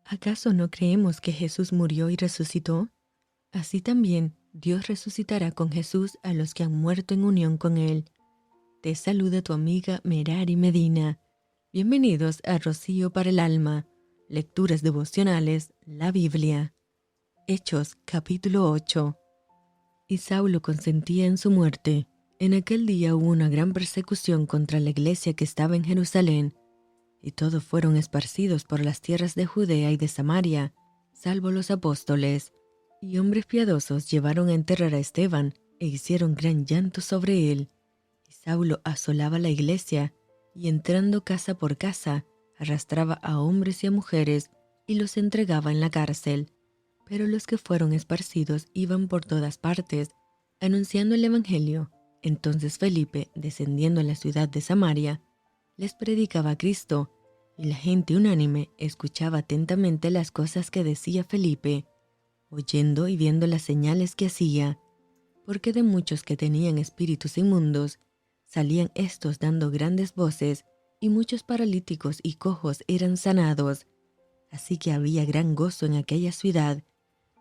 ¿Acaso no creemos que Jesús murió y resucitó? Así también Dios resucitará con Jesús a los que han muerto en unión con Él. Te saluda tu amiga Merari Medina. Bienvenidos a Rocío para el Alma, Lecturas Devocionales, la Biblia. Hechos capítulo 8. Y Saulo consentía en su muerte. En aquel día hubo una gran persecución contra la iglesia que estaba en Jerusalén, y todos fueron esparcidos por las tierras de Judea y de Samaria, salvo los apóstoles. Y hombres piadosos llevaron a enterrar a Esteban, e hicieron gran llanto sobre él. Y Saulo asolaba la iglesia, y entrando casa por casa, arrastraba a hombres y a mujeres, y los entregaba en la cárcel. Pero los que fueron esparcidos iban por todas partes, anunciando el evangelio. Entonces Felipe, descendiendo a la ciudad de Samaria, les predicaba a Cristo, y la gente unánime escuchaba atentamente las cosas que decía Felipe, oyendo y viendo las señales que hacía, porque de muchos que tenían espíritus inmundos, salían éstos dando grandes voces, y muchos paralíticos y cojos eran sanados. Así que había gran gozo en aquella ciudad.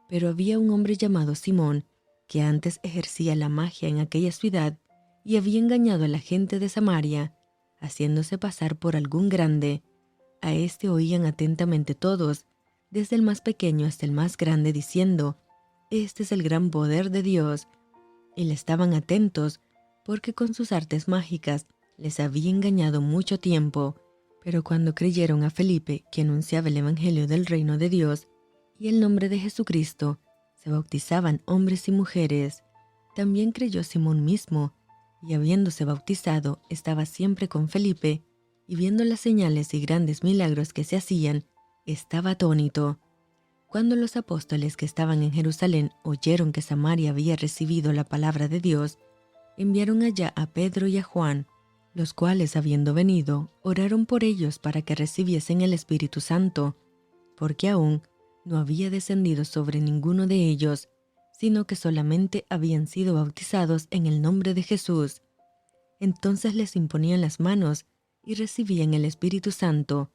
Pero había un hombre llamado Simón, que antes ejercía la magia en aquella ciudad, y había engañado a la gente de Samaria, haciéndose pasar por algún grande. A este oían atentamente todos, desde el más pequeño hasta el más grande, diciendo: «Este es el gran poder de Dios». Y le estaban atentos, porque con sus artes mágicas les había engañado mucho tiempo. Pero cuando creyeron a Felipe, que anunciaba el evangelio del reino de Dios y el nombre de Jesucristo, se bautizaban hombres y mujeres. También creyó Simón mismo, y habiéndose bautizado, estaba siempre con Felipe, y viendo las señales y grandes milagros que se hacían, estaba atónito. Cuando los apóstoles que estaban en Jerusalén oyeron que Samaria había recibido la palabra de Dios, enviaron allá a Pedro y a Juan, los cuales, habiendo venido, oraron por ellos para que recibiesen el Espíritu Santo, porque aún no había descendido sobre ninguno de ellos, sino que solamente habían sido bautizados en el nombre de Jesús. Entonces les imponían las manos y recibían el Espíritu Santo.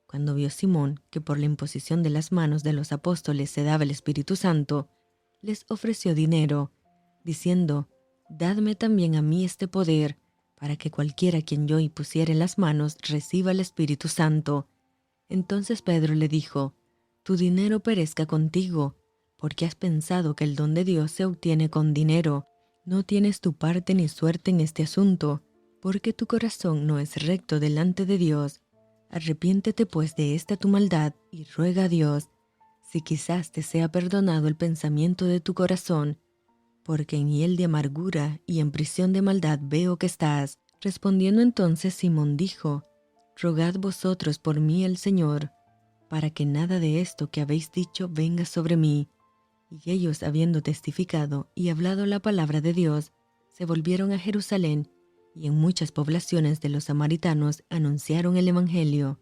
Cuando vio Simón que por la imposición de las manos de los apóstoles se daba el Espíritu Santo, les ofreció dinero, diciendo: «Dadme también a mí este poder, para que cualquiera a quien yo impusiere las manos reciba el Espíritu Santo». Entonces Pedro le dijo: «Tu dinero perezca contigo, porque has pensado que el don de Dios se obtiene con dinero. No tienes tu parte ni suerte en este asunto, porque tu corazón no es recto delante de Dios. Arrepiéntete pues de esta tu maldad y ruega a Dios, si quizás te sea perdonado el pensamiento de tu corazón, porque en hiel de amargura y en prisión de maldad veo que estás». Respondiendo entonces Simón dijo: «Rogad vosotros por mí al Señor, para que nada de esto que habéis dicho venga sobre mí». Y ellos, habiendo testificado y hablado la palabra de Dios, se volvieron a Jerusalén, y en muchas poblaciones de los samaritanos anunciaron el evangelio.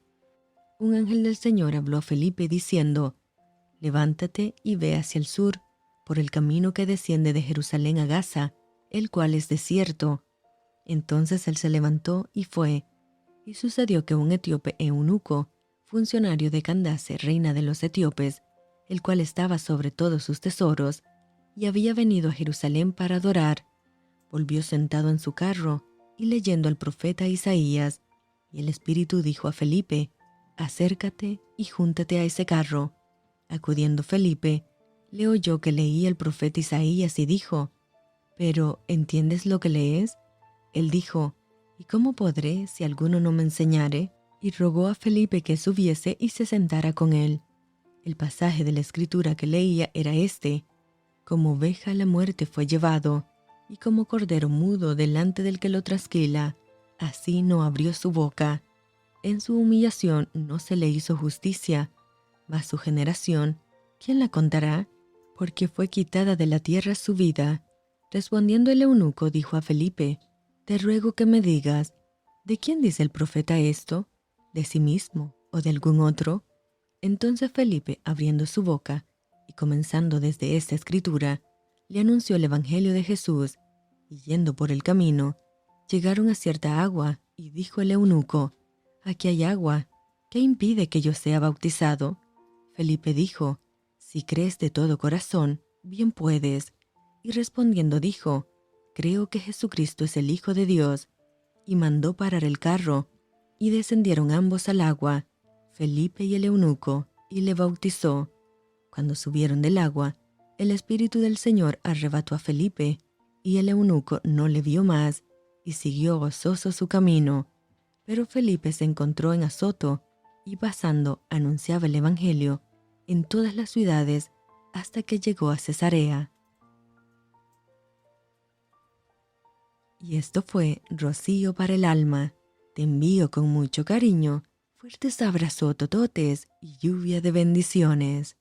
Un ángel del Señor habló a Felipe diciendo: «Levántate y ve hacia el sur, por el camino que desciende de Jerusalén a Gaza, el cual es desierto». Entonces él se levantó y fue. Y sucedió que un etíope eunuco, funcionario de Candace, reina de los etíopes, el cual estaba sobre todos sus tesoros, y había venido a Jerusalén para adorar, volvió sentado en su carro y leyendo al profeta Isaías. Y el Espíritu dijo a Felipe: «Acércate y júntate a ese carro». Acudiendo Felipe, le oyó que leía el profeta Isaías y dijo: «¿Pero entiendes lo que lees?». Él dijo: «¿Y cómo podré si alguno no me enseñare?». Y rogó a Felipe que subiese y se sentara con él. El pasaje de la Escritura que leía era este: «Como oveja a la muerte fue llevado, y como cordero mudo delante del que lo trasquila, así no abrió su boca. En su humillación no se le hizo justicia, mas su generación, ¿quién la contará? Porque fue quitada de la tierra su vida». Respondiendo el eunuco dijo a Felipe: «Te ruego que me digas, ¿de quién dice el profeta esto? ¿De sí mismo o de algún otro?». Entonces Felipe, abriendo su boca y comenzando desde esta escritura, le anunció el evangelio de Jesús. Y yendo por el camino, llegaron a cierta agua, y dijo el eunuco: «Aquí hay agua, ¿qué impide que yo sea bautizado?». Felipe dijo, «Si crees de todo corazón, bien puedes». Y respondiendo dijo, «Creo que Jesucristo es el Hijo de Dios». Y mandó parar el carro, y descendieron ambos al agua, Felipe y el eunuco, y le bautizó. Cuando subieron del agua, el Espíritu del Señor arrebató a Felipe, y el eunuco no le vio más, y siguió gozoso su camino. Pero Felipe se encontró en Azoto, y pasando anunciaba el Evangelio en todas las ciudades hasta que llegó a Cesarea. Y esto fue Rocío para el alma. Te envío con mucho cariño, fuertes abrazos tototes y lluvia de bendiciones.